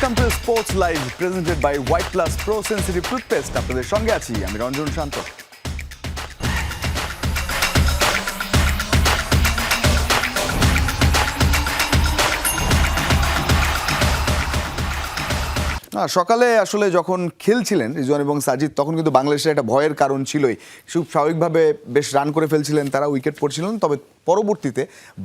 Welcome to sports live presented by White Plus Pro sensitive toothpaste. আপনাদের সঙ্গে আছি আমি রঞ্জন শান্ত। সকালে আসলে যখন খেলছিলেন রিজওয়ান এবং সাজিদ, তখন কিন্তু বাংলাদেশের একটা ভয়ের কারণ ছিলই। খুব স্বাভাবিকভাবে বেশ রান করে ফেলছিলেন তারা, উইকেট পড়ছিলেন। তবে পরবর্তীতে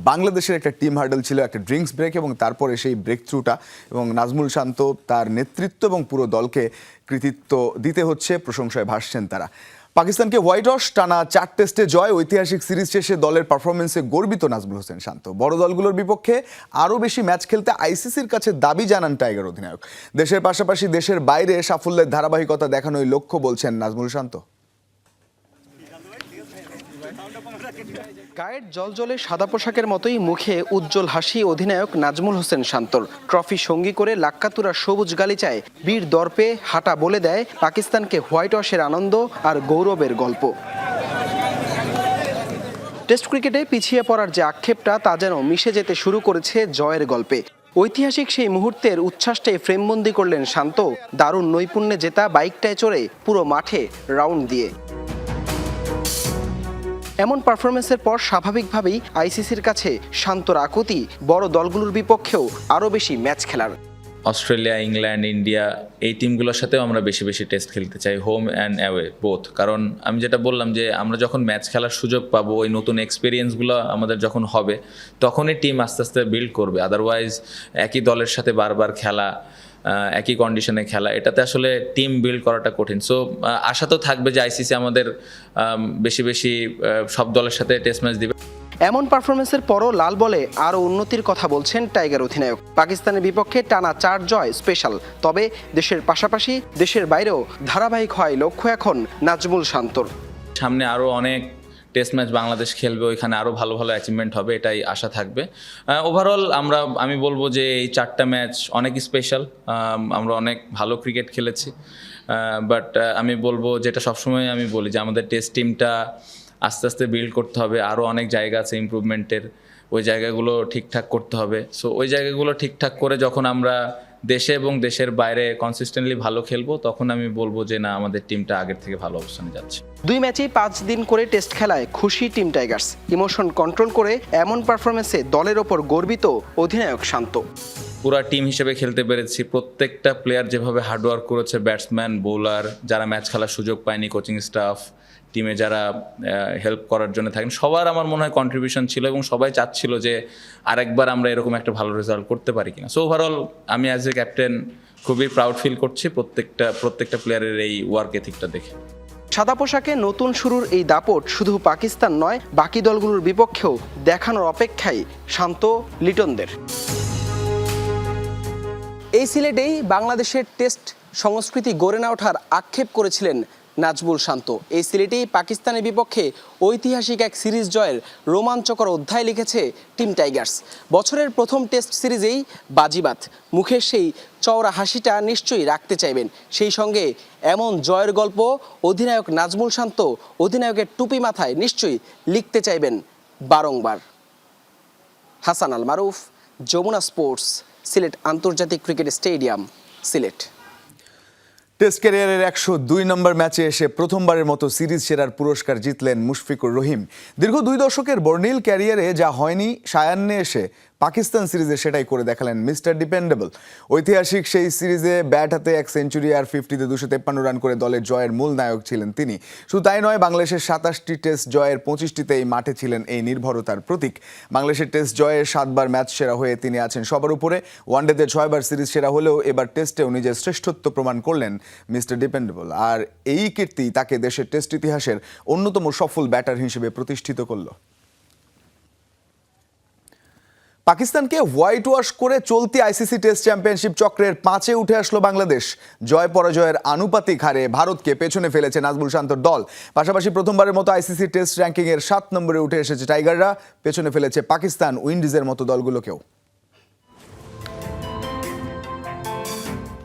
বাংলাদেশের একটা টিম হার্ডেল ছিল, একটা ড্রিঙ্কস ব্রেক, এবং তারপরে সেই ব্রেক থ্রুটা এবং নাজমুল শান্ত তার নেতৃত্ব এবং পুরো দলকে কৃতিত্ব দিতে হচ্ছে, প্রশংসায় ভাসছেন তারা। পাকিস্তানকে হোয়াইট ওয়াশ, টানা 4 টেস্টে জয়, ঐতিহাসিক সিরিজ শেষে দলের পারফরমেন্সে গর্বিত নাজমুল হোসেন শান্ত। বড় দলগুলোর বিপক্ষে আরও বেশি ম্যাচ খেলতে আইসিসির কাছে দাবি জানান টাইগার অধিনায়ক। দেশের পাশাপাশি দেশের বাইরে সাফল্যের ধারাবাহিকতা দেখানোই লক্ষ্য বলছেন নাজমুল শান্ত। গায়ের জলজলে সাদা পোশাকের মতোই মুখে উজ্জ্বল হাসি অধিনায়ক নাজমুল হোসেন শান্তর। ট্রফি সঙ্গী করে লাক্কাতুরা সবুজ গালিচায় বীর দর্পে হাঁটা বলে দেয় পাকিস্তানকে হোয়াইট ওয়াশের আনন্দ আর গৌরবের গল্প। টেস্ট ক্রিকেটে পিছিয়ে পড়ার যে আক্ষেপটা তা যেন মিশে যেতে শুরু করেছে জয়ের গল্পে। ঐতিহাসিক সেই মুহূর্তের উচ্ছ্বাসটাই ফ্রেমবন্দি করলেন শান্ত, দারুণ নৈপুণ্যে জেতা বাইকটায় চড়ে পুরো মাঠে রাউন্ড দিয়ে। এমন পারফরমেন্সের পর স্বাভাবিকভাবেই আইসিসির কাছে শান্তর আকুতি বড় দলগুলোর বিপক্ষেও আরও বেশি ম্যাচ খেলার। অস্ট্রেলিয়া, ইংল্যান্ড, ইন্ডিয়া এই টিমগুলোর সাথেও আমরা বেশি বেশি টেস্ট খেলতে চাই, হোম অ্যান্ড অ্যাওয়ে বোথ। কারণ আমি যেটা বললাম যে আমরা যখন ম্যাচ খেলার সুযোগ পাবো, ওই নতুন এক্সপিরিয়েন্সগুলো আমাদের যখন হবে, তখনই টিম আস্তে আস্তে বিল্ড করবে। আদারওয়াইজ একই দলের সাথে বারবার খেলা, একই কন্ডিশনে খেলা, এটাতে আসলে টিম বিল্ড করাটা কঠিন। সো আশা তো থাকবে যে আইসিসি আমাদের বেশি বেশি সব দলের সাথে টেস্ট ম্যাচ দিবে। এমন পারফরমেন্সের পরও লাল বলে আরও উন্নতির কথা বলছেন টাইগার অধিনায়ক। পাকিস্তানের বিপক্ষে টানা 4 জয় স্পেশাল, তবে দেশের পাশাপাশি দেশের বাইরেও ধারাবাহিক হয় লক্ষ্য এখন নাজমুল শান্তর। সামনে আরও অনেক টেস্ট ম্যাচ বাংলাদেশ খেলবে, ওইখানে আরও ভালো ভালো অ্যাচিভমেন্ট হবে, এটাই আশা থাকবে। ওভারঅল আমি বলবো যে এই 4টা ম্যাচ অনেক স্পেশাল, আমরা অনেক ভালো ক্রিকেট খেলেছি। বাট আমি বলবো যেটা সবসময় আমি বলি যে আমাদের টেস্ট টিমটা আস্তে আস্তে বিল্ড করতে হবে, আরও অনেক জায়গা আছে ইমপ্রুভমেন্টের, ওই জায়গাগুলো ঠিকঠাক করতে হবে। সো ওই জায়গাগুলো ঠিকঠাক করে যখন আমরা দেশে এবং দেশের বাইরে কনসিস্টেন্টলি ভালো খেলবো, তখন আমি বলবো যে না, আমাদের টিমটা আগের থেকে ভালো অবস্থানে যাচ্ছে। 2 ম্যাচেই 5 দিন করে টেস্ট খেলায় খুশি টিম টাইগার্স। ইমোশন কন্ট্রোল করে এমন পারফরমেন্সে দলের ওপর গর্বিত অধিনায়ক শান্ত। পুরা টিম হিসেবে খেলতে পেরেছি, প্রত্যেকটা প্লেয়ার যেভাবে হার্ডওয়ার্ক করেছে, ব্যাটসম্যান, বোলার, যারা ম্যাচ খেলার সুযোগ পায়নি, কোচিং স্টাফ, টিমে যারা হেল্প করার জন্য থাকেন, সবার আমার মনে হয় কন্ট্রিবিউশন ছিল, এবং সবাই চাচ্ছিল যে আরেকবার আমরা এরকম একটা ভালো রেজাল্ট করতে পারি কিনা। সো ওভারঅল আমি অ্যাজ এ ক্যাপ্টেন খুবই প্রাউড ফিল করছি প্রত্যেকটা প্লেয়ারের এই ওয়ার্ক এথিকটা দেখে। সাদা পোশাকে নতুন শুরুর এই দাপট শুধু পাকিস্তান নয়, বাকি দলগুলোর বিপক্ষেও দেখানোর অপেক্ষায় শান্ত লিটনদের। এই সিলেটেই বাংলাদেশের টেস্ট সংস্কৃতি গড়ে না ওঠার আক্ষেপ করেছিলেন নাজমুল শান্ত। এই সিলেটেই পাকিস্তানের বিপক্ষে ঐতিহাসিক এক সিরিজ জয়ের রোমাঞ্চকর অধ্যায় লিখেছে টিম টাইগার্স। বছরের প্রথম টেস্ট সিরিজেই বাজিবাত, মুখের সেই চওড়া হাসিটা নিশ্চয়ই রাখতে চাইবেন। সেই সঙ্গে এমন জয়ের গল্প অধিনায়ক নাজমুল শান্ত অধিনায়কের টুপি মাথায় নিশ্চয়ই লিখতে চাইবেন বারংবার। হাসান আল মারুফ, যমুনা স্পোর্টস, সিলেট আন্তর্জাতিক ক্রিকেট স্টেডিয়াম, সিলেট। টেস্ট ক্যারিয়ারের 102 নম্বর ম্যাচে এসে প্রথমবারের মতো সিরিজ সেরার পুরস্কার জিতলেন মুশফিকুর রহিম। দীর্ঘ 2 দশকের বর্ণিল ক্যারিয়ারে যা হয়নি, সায়ান্নে এসে পাকিস্তান সিরিজে সেটাই করে দেখালেন মিস্টার ডিপেন্ডেবল। ঐতিহাসিক সেই সিরিজে ব্যাট হাতে 1 সেঞ্চুরি আর 50তে 253 রান করে দলের জয়ের মূল নায়ক ছিলেন তিনি। শুধু তাই নয়, বাংলাদেশের 27টি টেস্ট জয়ের 25টিতেই মাঠে ছিলেন এই নির্ভরতার প্রতীক। বাংলাদেশের টেস্ট জয়ে 7 বার ম্যাচ সেরা হয়ে তিনি আছেন সবার উপরে। ওয়ানডেতে 6 বার সিরিজ সেরা হলেও এবার টেস্টেও নিজের শ্রেষ্ঠত্ব প্রমাণ করলেন মিস্টার ডিপেন্ডেবল। আর এই কীর্তি তাকে দেশের টেস্ট ইতিহাসের অন্যতম সফল ব্যাটার হিসেবে প্রতিষ্ঠিত করল। পাকিস্তানকে হোয়াইট ওয়াশ করে চলতি আইসিসি টেস্ট চ্যাম্পিয়নশিপ চক্রের 5-এ উঠে আসলো বাংলাদেশ। জয় পরাজয়ের আনুপাতিক হারে ভারতকে পেছনে ফেলেছে নাজমুল শান্তর দল। পাশাপাশি প্রথমবারের মতো আইসিসি টেস্ট র্যাঙ্কিংয়ের 7 নম্বরে উঠে এসেছে টাইগাররা, পেছনে ফেলেছে পাকিস্তান, উইন্ডিজের মতো দলগুলোকেও।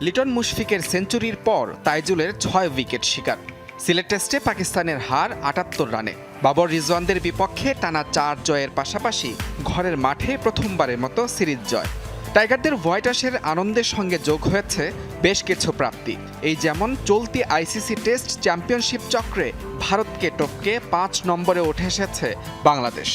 লিটন মুশফিকের সেঞ্চুরির পর তাইজুলের 6 উইকেট শিকার। সিলেট টেস্টে পাকিস্তানের হার 78 রানে। বাবর রিজওয়ানদের বিপক্ষে টানা 4 জয়ের পাশাপাশি ঘরের মাঠে প্রথমবারের মতো সিরিজ জয়। টাইগারদের হোয়াইট ওয়াশের আনন্দের সঙ্গে যোগ হয়েছে বেশ কিছু প্রাপ্তি। এই যেমন চলতি আইসিসি টেস্ট চ্যাম্পিয়নশিপ চক্রে ভারতকে টপকে 5 নম্বরে উঠে এসেছে বাংলাদেশ।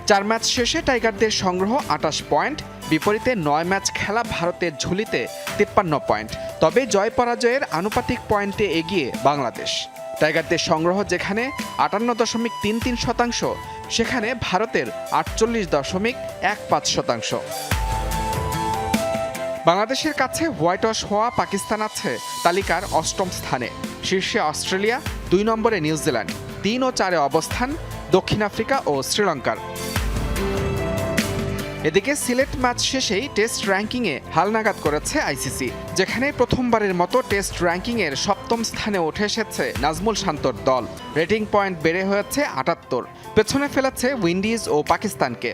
4 ম্যাচ শেষে টাইগারদের সংগ্রহ 28 পয়েন্ট, বিপরীতে 9 ম্যাচ খেলা ভারতের ঝুলিতে 53 পয়েন্ট। তবে জয় পরাজয়ের আনুপাতিক পয়েন্টে এগিয়ে বাংলাদেশ। টাইগারদের সংগ্রহ যেখানে 58.33%, সেখানে ভারতের 48.15%। বাংলাদেশের কাছে হোয়াইট ওয়াশ হওয়া পাকিস্তান আছে তালিকার 8ম স্থানে। শীর্ষে অস্ট্রেলিয়া, 2 নম্বরে নিউজিল্যান্ড, 3 ও 4-এ অবস্থান দক্ষিণ আফ্রিকা ও শ্রীলঙ্কার। এদিকে সিলেট ম্যাচ শেষেই টেস্ট র্যাঙ্কিংয়ে হালনাগাদ করেছে আইসিসি, যেখানে প্রথমবারের মতো টেস্ট র্যাঙ্কিংয়ের 7ম স্থানে উঠে এসেছে নাজমুল শান্তর দল। রেটিং পয়েন্ট বেড়ে হয়েছে 78, পেছনে ফেলেছে উইন্ডিজ ও পাকিস্তানকে।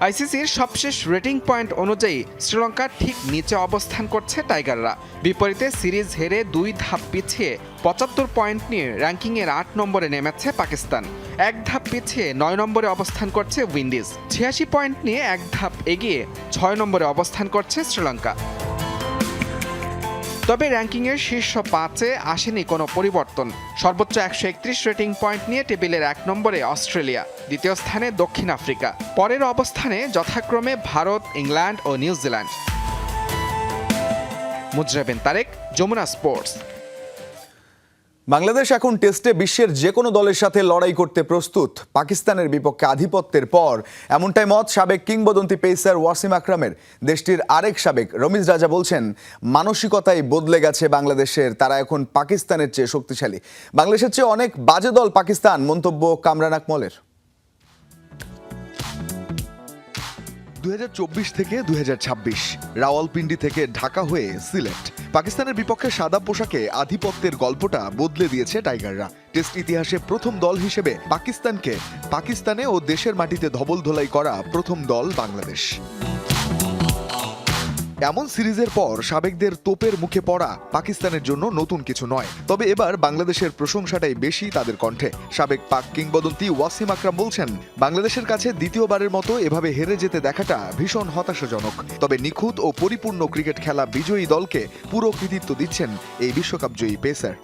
আইসিসির সবশেষ রেটিং পয়েন্ট অনুযায়ী শ্রীলঙ্কার ঠিক নিচে অবস্থান করছে টাইগাররা। বিপরীতে সিরিজ হেরে 2 ধাপ পিছিয়ে 75 পয়েন্ট নিয়ে র্যাঙ্কিংয়ের 8 নম্বরে নেমেছে পাকিস্তান। 1 ধাপ পিছিয়ে 9 নম্বরে অবস্থান করছে উইন্ডিজ। 86 পয়েন্ট নিয়ে 1 ধাপ এগিয়ে 6 নম্বরে অবস্থান করছে শ্রীলঙ্কা। তবে র্যাঙ্কিংয়ের শীর্ষ 5-এ আসেনি কোনো পরিবর্তন। সর্বোচ্চ 131 রেটিং পয়েন্ট নিয়ে টেবিলের 1 নম্বরে অস্ট্রেলিয়া, দ্বিতীয় স্থানে দক্ষিণ আফ্রিকা, পরের অবস্থানে যথাক্রমে ভারত, ইংল্যান্ড ও নিউজিল্যান্ড। মুজরাবিন তারেক, যমুনা স্পোর্টস। বাংলাদেশ এখন টেস্টে বিশ্বের যে কোনো দলের সাথে লড়াই করতে প্রস্তুত। পাকিস্তানের বিপক্ষে আধিপত্যের পর এমনটাই মত সাবেক কিংবদন্তি পেসার ওয়াসিম আকরামের। দেশটির আরেক সাবেক রমিজ রাজা বলছেন, মানসিকতাই বদলে গেছে বাংলাদেশের, তারা এখন পাকিস্তানের চেয়ে শক্তিশালী। বাংলাদেশের চেয়ে অনেক বাজে দল পাকিস্তান, মন্তব্য কামরান আকমলের। 2024 থেকে 2026 রাওয়ালপিন্ডি থেকে ঢাকা হয়ে সিলেট, পাকিস্তানের বিপক্ষে সাদা পোশাকে আধিপত্যের গল্পটা বদলে দিয়েছে টাইগাররা। টেস্ট ইতিহাসে প্রথম দল হিসেবে পাকিস্তানে ও দেশের মাটিতে ধবলধোলাই করা প্রথম দল বাংলাদেশ। এমন সিরিজের পর সাবেকদের তোপের মুখে পড়া পাকিস্তানের জন্য নতুন কিছু নয়, তবে এবার বাংলাদেশের প্রশংসাটাই বেশি তাদের কণ্ঠে। সাবেক পাক কিংবদন্তি ওয়াসিম আকরাম বলছেন, বাংলাদেশের কাছে দ্বিতীয়বারের মতো এভাবে হেরে যেতে দেখাটা ভীষণ হতাশাজনক। তবে নিখুঁত ও পরিপূর্ণ ক্রিকেট খেলা বিজয়ী দলকে পুরো কৃতিত্ব দিচ্ছেন এই বিশ্বকাপজয়ী পেসার।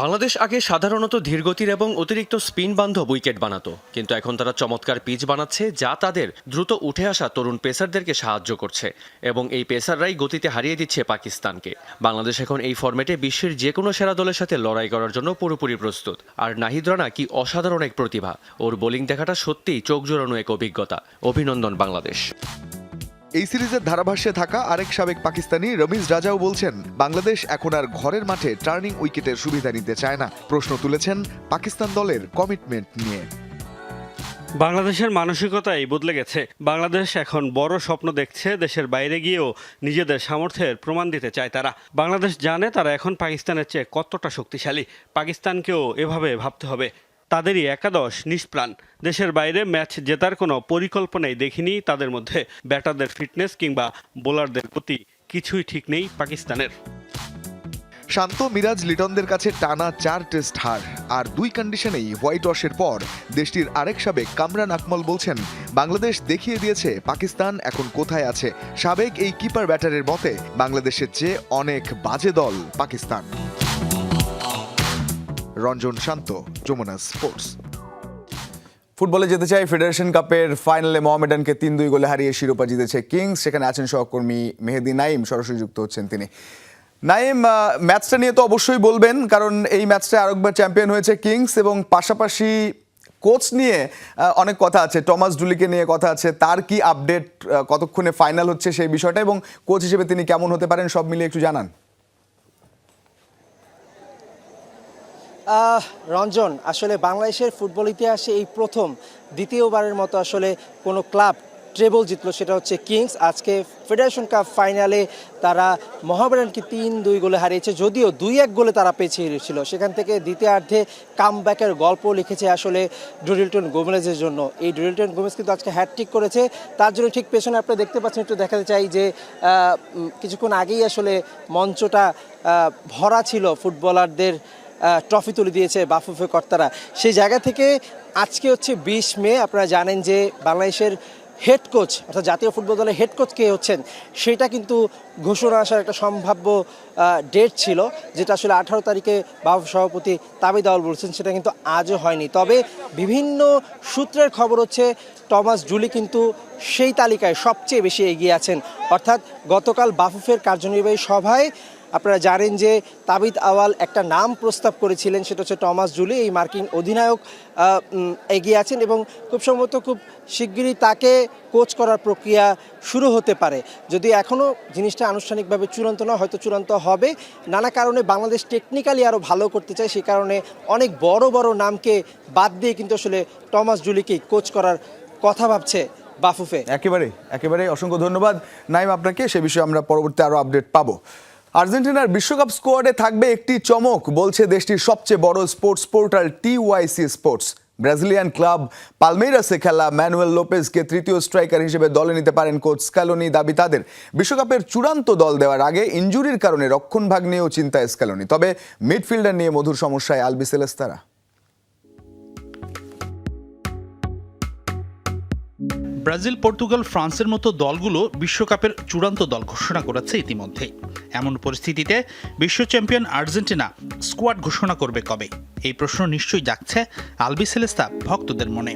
বাংলাদেশ আগে সাধারণত ধীরগতির এবং অতিরিক্ত স্পিন বান্ধব উইকেট বানাতো, কিন্তু এখন তারা চমৎকার পিচ বানাচ্ছে, যা তাদের দ্রুত উঠে আসা তরুণ পেসারদেরকে সাহায্য করছে এবং এই পেসাররাই গতিতে হারিয়ে দিচ্ছে পাকিস্তানকে। বাংলাদেশ এখন এই ফরম্যাটে বিশ্বের যে কোনো সেরা দলের সাথে লড়াই করার জন্য পুরোপুরি প্রস্তুত। আর নাহিদ রানা কি অসাধারণ এক প্রতিভা, ওর বোলিং দেখাটা সত্যিই চোখ জোড়ানো এক অভিজ্ঞতা। অভিনন্দন বাংলাদেশ। এই সিরিজের ধারাভাষ্যে থাকা আরেক সাবেক পাকিস্তানি রমিজ রাজাও বলছেন, বাংলাদেশ এখন আর ঘরের মাঠে টার্নিং উইকেটের সুবিধা নিতে চায় না। প্রশ্ন তুলেছেন পাকিস্তান দলের কমিটমেন্ট নিয়ে। বাংলাদেশের মানসিকতাই বদলে গেছে। বাংলাদেশ এখন বড় স্বপ্ন দেখছে, দেশের বাইরে গিয়েও নিজেদের সামর্থ্যের প্রমাণ দিতে চায় তারা। বাংলাদেশ জানে তারা এখন পাকিস্তানের চেয়ে কতটা শক্তিশালী। পাকিস্তানকেও এভাবে ভাবতে হবে। তাদেরই একাদশ নিষ্প্রাণ। দেশের বাইরে ম্যাচ জেতার কোনো পরিকল্পনাই দেখিনি তাদের মধ্যে। ব্যাটারদের ফিটনেস কিংবা বোলারদের প্রতি কিছুই ঠিক নেই পাকিস্তানের। শান্ত মিরাজ লিটনদের কাছে টানা 4 টেস্ট হার আর 2 কন্ডিশনেই হোয়াইট ওয়াশের পর দেশটির আরেক সাবেক কামরান আকমল বলছেন, বাংলাদেশ দেখিয়ে দিয়েছে পাকিস্তান এখন কোথায় আছে। সাবেক এই কিপার ব্যাটারের মতে, বাংলাদেশের চেয়ে অনেক বাজে দল পাকিস্তান। রঞ্জন শান্ত, যমুনা স্পোর্টস। ফুটবলে যেতে চাই, ফেডারেশন কাপের ফাইনালে মোহামেডানকে 3-2 গোলে হারিয়ে শিরোপা জিতেছে কিংস। সেখানে আছেন সহকর্মী মেহেদি নাইম, সরাসরি যুক্ত হচ্ছেন তিনি। নাইম, ম্যাচটা নিয়ে তো অবশ্যই বলবেন, কারণ এই ম্যাচটা আরেকবার চ্যাম্পিয়ন হয়েছে কিংস, এবং পাশাপাশি কোচ নিয়ে অনেক কথা আছে, টমাস ডুলিকে নিয়ে কথা আছে। তার কি আপডেট, কতক্ষণে ফাইনাল হচ্ছে সেই বিষয়টা, এবং কোচ হিসেবে তিনি কেমন হতে পারেন, সব মিলিয়ে একটু জানান। রঞ্জন, আসলে বাংলাদেশের ফুটবল ইতিহাসে এই প্রথম দ্বিতীয়বারের মতো আসলে কোনো ক্লাব ট্রেবল জিতলো, সেটা হচ্ছে কিংস। আজকে ফেডারেশন কাপ ফাইনালে তারা মোহামেডানকে 3-2 গোলে হারিয়েছে, যদিও 2-1 গোলে তারা পেছিয়ে ছিল। সেখান থেকে দ্বিতীয়ার্ধে কামব্যাকের গল্প লিখেছে আসলে ড্রিলটন গোমেজের জন্য। এই ড্রিলটন গোমেজ কিন্তু আজকে হ্যাটট্রিক করেছে। তার জন্য ঠিক পেছনে আপনারা দেখতে পাচ্ছেন, একটু দেখাতে চাই যে কিছুক্ষণ আগেই আসলে মঞ্চটা ভরা ছিল, ফুটবলারদের ট্রফি তুলে দিয়েছে বাফুফে কর্তারা। সেই জায়গা থেকে আজকে হচ্ছে 20 মে। আপনারা জানেন যে বাংলাদেশের হেড কোচ অর্থাৎ জাতীয় ফুটবল দলের হেড কোচ কে হচ্ছেন সেটা কিন্তু ঘোষণা আসার একটা সম্ভাব্য ডেট ছিল, যেটা আসলে 18 তারিখে বাফুফে সভাপতি তাবিদ আউল বলছেন, সেটা কিন্তু আজও হয়নি। তবে বিভিন্ন সূত্রের খবর হচ্ছে টমাস জুলি কিন্তু সেই তালিকায় সবচেয়ে বেশি এগিয়ে আছেন। অর্থাৎ গতকাল বাফুফের কার্যনির্বাহী সভায় আপনারা জানেন যে তাবিদ আওয়াল একটা নাম প্রস্তাব করেছিলেন, সেটা হচ্ছে টমাস জুলি। এই মার্কিন অধিনায়ক এগিয়ে আছেন এবং খুব সম্ভবত খুব শিগগিরই তাকে কোচ করার প্রক্রিয়া শুরু হতে পারে। যদি এখনও জিনিসটা আনুষ্ঠানিকভাবে চূড়ান্ত না, হয়তো চূড়ান্ত হবে। নানা কারণে বাংলাদেশ টেকনিক্যালি আরও ভালো করতে চায়, সেই কারণে অনেক বড় বড় নামকে বাদ দিয়ে কিন্তু আসলে টমাস জুলিকেই কোচ করার কথা ভাবছে বাফুফে। একেবারেই অসংখ্য ধন্যবাদ নাইম আপনাকে। সে বিষয়ে আমরা পরবর্তী আরও আপডেট পাবো। আর্জেন্টিনার বিশ্বকাপ স্কোয়াডে থাকবে একটি চমক, বলছে দেশটির সবচেয়ে বড় sports portal TYC sports. Brazilian club পালমেইরাসে খেলা ম্যানুয়েল লোপেজকে তৃতীয় স্ট্রাইকার হিসেবে দলে নিতে পারেন কোচ স্ক্যালোনি। দাবি তাদের, বিশ্বকাপের চূড়ান্ত দল দেওয়ার আগে ইনজুরির কারণে রক্ষণভাগ নিয়েও চিন্তায় স্ক্যালোনি। তবে মিডফিল্ডার নিয়ে মধুর সমস্যায় আলবিসেলেস্তারা। ব্রাজিল, পর্তুগাল, ফ্রান্সের মতো দলগুলো বিশ্বকাপের চূড়ান্ত দল ঘোষণা করেছে ইতিমধ্যে। এমন পরিস্থিতিতে বিশ্ব চ্যাম্পিয়ন আর্জেন্টিনা স্কোয়াড ঘোষণা করবে কবে, এই প্রশ্ন নিশ্চয়ই জাগছে আলবিসেলেস্তা ভক্তদের মনে।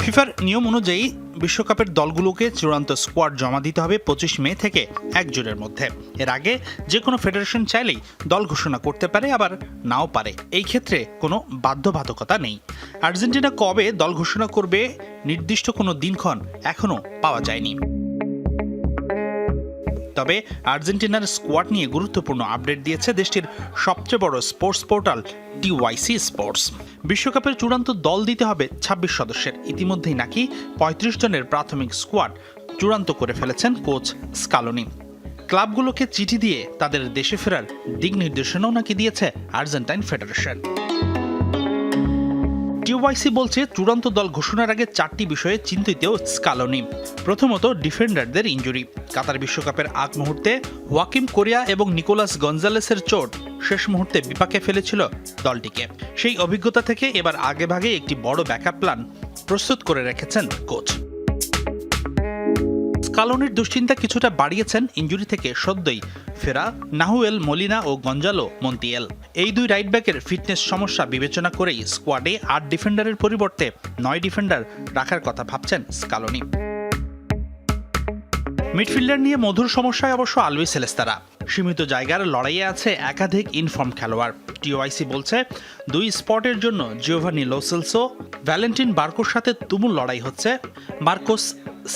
ফিফার নিয়ম অনুযায়ী বিশ্বকাপের দলগুলোকে চূড়ান্ত স্কোয়াড জমা দিতে হবে 25 মে থেকে 1 জুনের মধ্যে। এর আগে যে কোনো ফেডারেশন চাইলেই দল ঘোষণা করতে পারে, আবার নাও পারে। এই ক্ষেত্রে কোনো বাধ্যবাধকতা নেই। আর্জেন্টিনা কবে দল ঘোষণা করবে নির্দিষ্ট কোনো দিনক্ষণ এখনও পাওয়া যায়নি। তবে আর্জেন্টিনার স্কোয়াড নিয়ে গুরুত্বপূর্ণ আপডেট দিয়েছে দেশটির সবচেয়ে বড় স্পোর্টস পোর্টাল TYC স্পোর্টস। বিশ্বকাপের চূড়ান্ত দল দিতে হবে 26 সদস্যের। ইতিমধ্যেই নাকি 35 জনের প্রাথমিক স্কোয়াড চূড়ান্ত করে ফেলেছেন কোচ স্ক্যালোনি। ক্লাবগুলোকে চিঠি দিয়ে তাদের দেশে ফেরার দিক নির্দেশনাও নাকি দিয়েছে আর্জেন্টাইন ফেডারেশন। TYC বলছে চূড়ান্ত দল ঘোষণার আগে 4টি বিষয়ে চিন্তিত স্ক্যালোনি। প্রথমত, ডিফেন্ডারদের ইনজুরি। কাতার বিশ্বকাপের আগ মুহূর্তে ওয়াকিম কোরিয়া এবং নিকোলাস গঞ্জালেসের চোট শেষ মুহূর্তে বিপাকে ফেলেছিল দলটিকে। সেই অভিজ্ঞতা থেকে এবার আগেভাগে একটি বড় ব্যাকআপ প্ল্যান প্রস্তুত করে রেখেছেন কোচ। স্ক্যালোনির দুশ্চিন্তা কিছুটা বাড়িয়েছেন ইনজুরি থেকে সদ্যই ফেরা নাহুয়েল মলিনা ও গঞ্জালো মন্তিয়াল। এই দুই রাইট ব্যাকের ফিটনেস সমস্যা বিবেচনা করেই স্কোয়াডে 8 ডিফেন্ডারের পরিবর্তে 9 ডিফেন্ডার রাখার কথা ভাবছেন স্ক্যালোনি। মিডফিল্ডার নিয়ে মধুর সমস্যায় অবশ্য আলবিসেলেস্তারা। সীমিত জায়গার লড়াইয়ে আছে একাধিক ইনফর্ম খেলোয়াড়। TYC বলছে 2 স্পটের জন্য জিওভানি লো সেলসো, ভ্যালেন্টিন বার্কোর সাথে তুমুল লড়াই হচ্ছে Marcos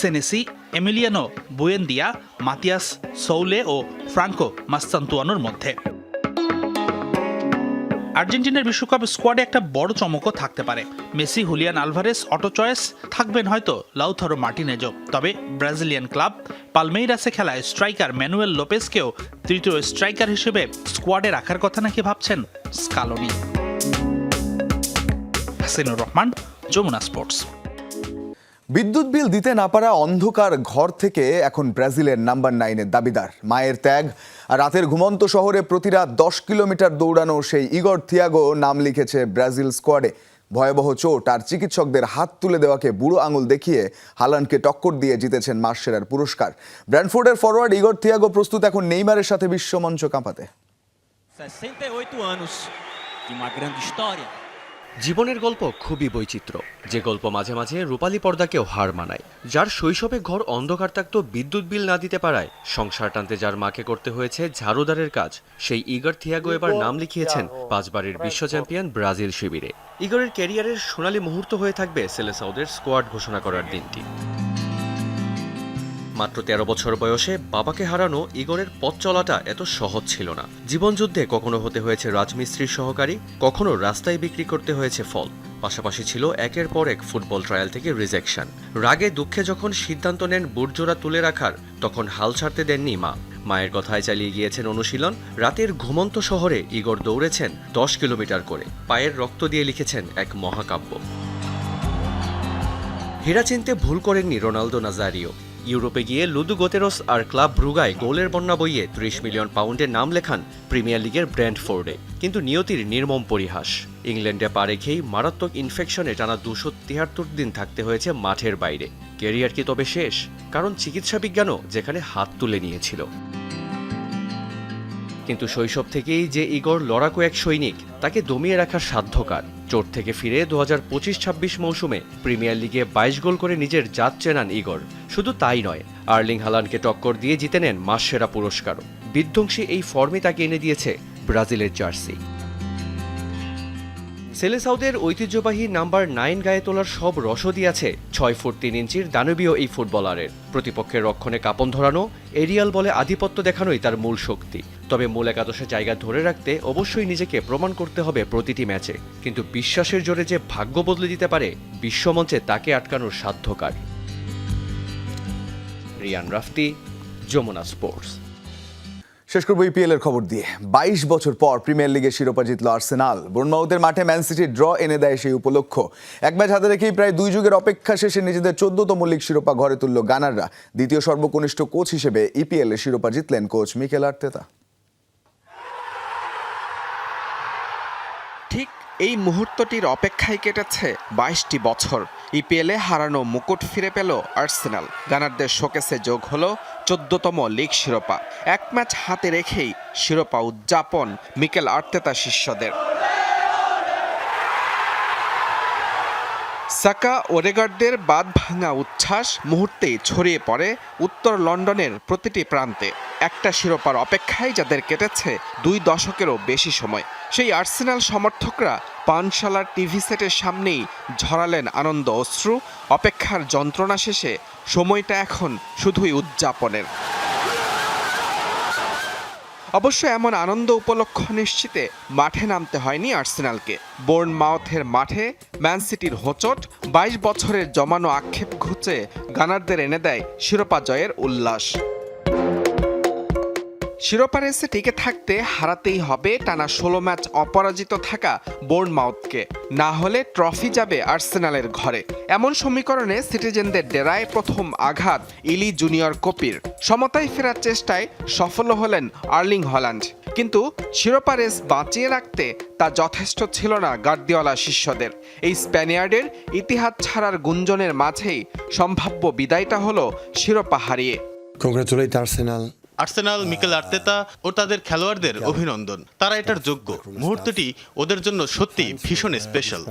Senesi, Emiliano Buendia, Matias Soule ও ফ্রাঙ্কো মাস্তান্তুয়ানোর মধ্যে। আর্জেন্টিনার বিশ্বকাপ স্কোয়াডে একটা বড় চমকও থাকতে পারে। Messi, Julian Alvarez auto choice থাকবেন হয়তো লাউথারো মার্টিনেজো। তবে ব্রাজিলিয়ান ক্লাব পালমেইরাসে খেলায় স্ট্রাইকার ম্যানুয়েল লোপেজকেও তৃতীয় স্ট্রাইকার হিসেবে স্কোয়াডে রাখার কথা নাকি ভাবছেন স্ক্যালোনি। হাসিনুর রহমান, যমুনা স্পোর্টস। বিদ্যুৎ বিল দিতে না পারা অন্ধকার ঘর থেকে এখন ব্রাজিলের নাম্বার 9-এর দাবিদার। মায়ের ত্যাগ আর রাতের ঘুমন্ত শহরে প্রতি রাত 10 কিলোমিটার দৌড়ানো সেই ইগর থিয়াগো নাম লিখেছে ব্রাজিল স্কোয়াডে। ভয়াবহ চোট আর চিকিৎসকদের হাত তুলে দেওয়াকে বুড়ো আঙুল দেখিয়ে হালান্ডকে টক্কর দিয়ে জিতেছেন মাস সেরার পুরস্কার। ব্র্যান্ডফোর্ডের ফরওয়ার্ড ইগর থিয়াগো প্রস্তুত এখন নেইমারের সাথে বিশ্বমঞ্চ কাঁপাতে। 68 anos de uma grande história. জীবনের গল্প খুবই বৈচিত্র্য, যে গল্প মাঝে মাঝে রূপালী পর্দাকেও হার মানায়। যার শৈশবে ঘর অন্ধকার থাকতো বিদ্যুৎ বিল না দিতে পারায়, সংসার টানতে যার মাকে করতে হয়েছে ঝাড়ুদারের কাজ, সেই ইগর থিয়াগো এবার নাম লিখিয়েছেন 5 বারের বিশ্ব চ্যাম্পিয়ন ব্রাজিল শিবিরে। ইগরের ক্যারিয়ারের সোনালী মুহূর্ত হয়ে থাকবে সেলেসাওদের স্কোয়াড ঘোষণা করার দিনটি। মাত্র 13 বছর বয়সে বাবাকে হারানো ইগরের পথ চলাটা এত সহজ ছিল না। জীবনযুদ্ধে কখনো হতে হয়েছে রাজমিস্ত্রির সহকারী, কখনো রাস্তায় বিক্রি করতে হয়েছে ফল। পাশাপাশি ছিল একের পর এক ফুটবল ট্রায়াল থেকে রিজেকশন। রাগে দুঃখে যখন সিদ্ধান্ত নেন বুটজোড়া তুলে রাখার, তখন হাল ছাড়তে দেননি মা। মায়ের কথায় চালিয়ে গিয়েছেন অনুশীলন। রাতের ঘুমন্ত শহরে ইগর দৌড়েছেন 10 কিলোমিটার করে। পায়ের রক্ত দিয়ে লিখেছেন এক মহাকাব্য। হীরা চিনতে ভুল করেননি রোনালদো নাজারিও। ইউরোপে গিয়ে লুদু গোতেরোস আর ক্লাব ব্রুগায় গোলের বন্যা বইয়ে 30 মিলিয়ন পাউন্ডের নাম লেখান প্রিমিয়ার লিগের ব্র্যান্ডফোর্ডে। কিন্তু নিয়তির নির্মম পরিহাস। ইংল্যান্ডে পা রেখেই মারাত্মক ইনফেকশনে টানা 273 দিন থাকতে হয়েছে মাঠের বাইরে। ক্যারিয়ার কি তবে শেষ? কারণ চিকিৎসা বিজ্ঞানও যেখানে হাত তুলে নিয়েছিল। কিন্তু শৈশব থেকেই যে ইগর লড়াকু এক সৈনিক, তাকে দমিয়ে রাখার সাধ্য কার? চোট থেকে ফিরে 2025-26 মৌসুমে প্রিমিয়ার লিগে 22 গোল করে নিজের জাত চেনান ইগর। শুধু তাই নয়, আর্লিং হালান্ডকে টক্কর দিয়ে জিতে নেন মাসসেরা পুরস্কারও। বিধ্বংসী এই ফর্মে তাকে এনে দিয়েছে ব্রাজিলের জার্সি। সেলেসাউদের ঐতিহ্যবাহী নাম্বার 9 গায়ে তোলার সব রসদই আছে 6 ফুট 3 ইঞ্চির দানবীয় এই ফুটবলারের। প্রতিপক্ষের রক্ষণে কাঁপন ধরানো, এরিয়াল বলে আধিপত্য দেখানোই তার মূল শক্তি। তবে মূল একাদশে জায়গা ধরে রাখতে অবশ্যই নিজেকে প্রমাণ করতে হবে প্রতিটি ম্যাচে। কিন্তু বিশ্বাসের জোরে যে ভাগ্য বদলে দিতে পারে, বিশ্বমঞ্চে তাকে আটকানোর সাধ্য কার? রিয়ান রাফতি, যমুনা স্পোর্টস। শেষ করবো ইপিএল এর খবর দিয়ে। 22 বছর পর প্রিমিয়ার লিগের শিরোপা জিতল আর্সেনাল। বোর্নমাউথের মাঠে ম্যান সিটির ড্র এনে দেয় সেই উপলক্ষ। এক ম্যাচ হাতে রেখেই প্রায় 2 যুগের অপেক্ষা শেষে নিজেদের 14তম লিগ শিরোপা ঘরে তুলল গানাররা। দ্বিতীয় সর্বকনিষ্ঠ কোচ হিসেবে ইপিএল এর শিরোপা জিতলেন কোচ মিকেল আর্তেতা। ঠিক এই মুহূর্তটির অপেক্ষায় কেটেছে 22টি বছর। ইপিএলে হারানো মুকুট ফিরে পেল আর্সেনাল। গানারদের শোকেসে যোগ হলো 14তম লিগ শিরোপা। এক ম্যাচ হাতে রেখেই শিরোপা উদযাপন মিকেল আর্তেতা শিষ্যদের। সাকা ওডেগার্ডদের বাদ ভাঙা উচ্ছ্বাস মুহূর্তেই ছড়িয়ে পড়ে উত্তর লন্ডনের প্রতিটি প্রান্তে। একটা শিরোপার অপেক্ষায় যাদের কেটেছে 2 দশকেরও বেশি সময়, সেই আর্সেনাল সমর্থকরা পানশালার টিভি সেটের সামনেই ঝরালেন আনন্দ অশ্রু। অপেক্ষার যন্ত্রণা শেষে সময়টা এখন শুধুই উদযাপনের। অবশ্য এমন আনন্দ উপলক্ষ নিশ্চিতে মাঠে নামতে হয়নি আর্সেনালকে। বোর্নমাউথের মাঠে ম্যান সিটির হোঁচট 22 বছরের জমানো আক্ষেপ ঘুচে গানারদের এনে দেয় শিরোপা জয়ের উল্লাস। শিরোপা রেসে টিকে থাকতে হারাতেই হবে টানা 16 ম্যাচ অপরাজিত থাকা বোর্নমাউথকে, না হলে ট্রফি যাবে আর্সেনালের ঘরে। এমন সমীকরণে সিটিজেনদের ডেরায় প্রথম আঘাত ইলি জুনিয়র কোপির। সমতায় ফেরার চেষ্টায় সফল হলেন আর্লিং হল্যান্ড, কিন্তু শিরোপা রেস বাঁচিয়ে রাখতে তা যথেষ্ট ছিল না গার্দিওলা শিষ্যদের। এই স্প্যানিয়ার্ডের ইতিহাস ছাড়ার গুঞ্জনের মাঝেই সম্ভাব্য বিদায়টা হলো শিরোপা হারিয়ে। Congratulate Arsenal. Arsenal, Mikel Arteta ও তাদের খেলোয়াড়দের অভিনন্দন। তারা এটার যোগ্য। মুহূর্তটি ওদের জন্য সত্যি ভীষণ স্পেশাল।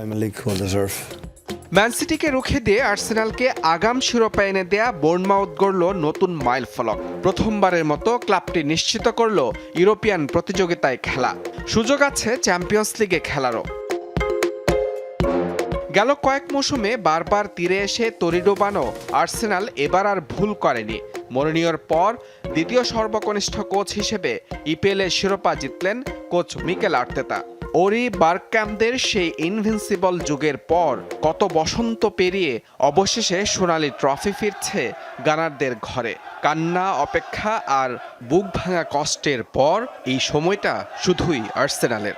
ম্যান সিটিকে রুখে দিয়ে আর্সেনালকে আগাম শিরোপা এনে দেয়া বোর্নমাউথ গড়ল নতুন মাইল ফলক। প্রথমবারের মতো ক্লাবটি নিশ্চিত করল ইউরোপিয়ান প্রতিযোগিতায় খেলা। সুযোগ আছে চ্যাম্পিয়ন্স লিগে খেলারও। গেল কয়েক মৌসুমে বারবার তীরে এসে তরি ডোবানো আর্সেনাল এবার আর ভুল করেনি। মরিনিয়োর পর দ্বিতীয় সর্বকনিষ্ঠ কোচ হিসেবে ইপিএলের শিরোপা জিতলেন কোচ মিকেল আর্তেতা। ওরি বার্গক্যাম্পদের সেই ইনভিনসিবল যুগের পর কত বসন্ত পেরিয়ে অবশেষে সোনালি ট্রফি ফিরছে গানারদের ঘরে। কান্না, অপেক্ষা আর বুক ভাঙা কষ্টের পর এই সময়টা শুধুই আর্সেনালের।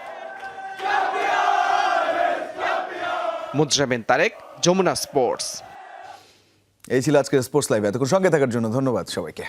মুজরাবিন তারেক, যমুনা স্পোর্টস। এই ছিল আজকের স্পোর্টস লাইভ। এতক্ষণ সঙ্গে থাকার জন্য ধন্যবাদ সবাইকে।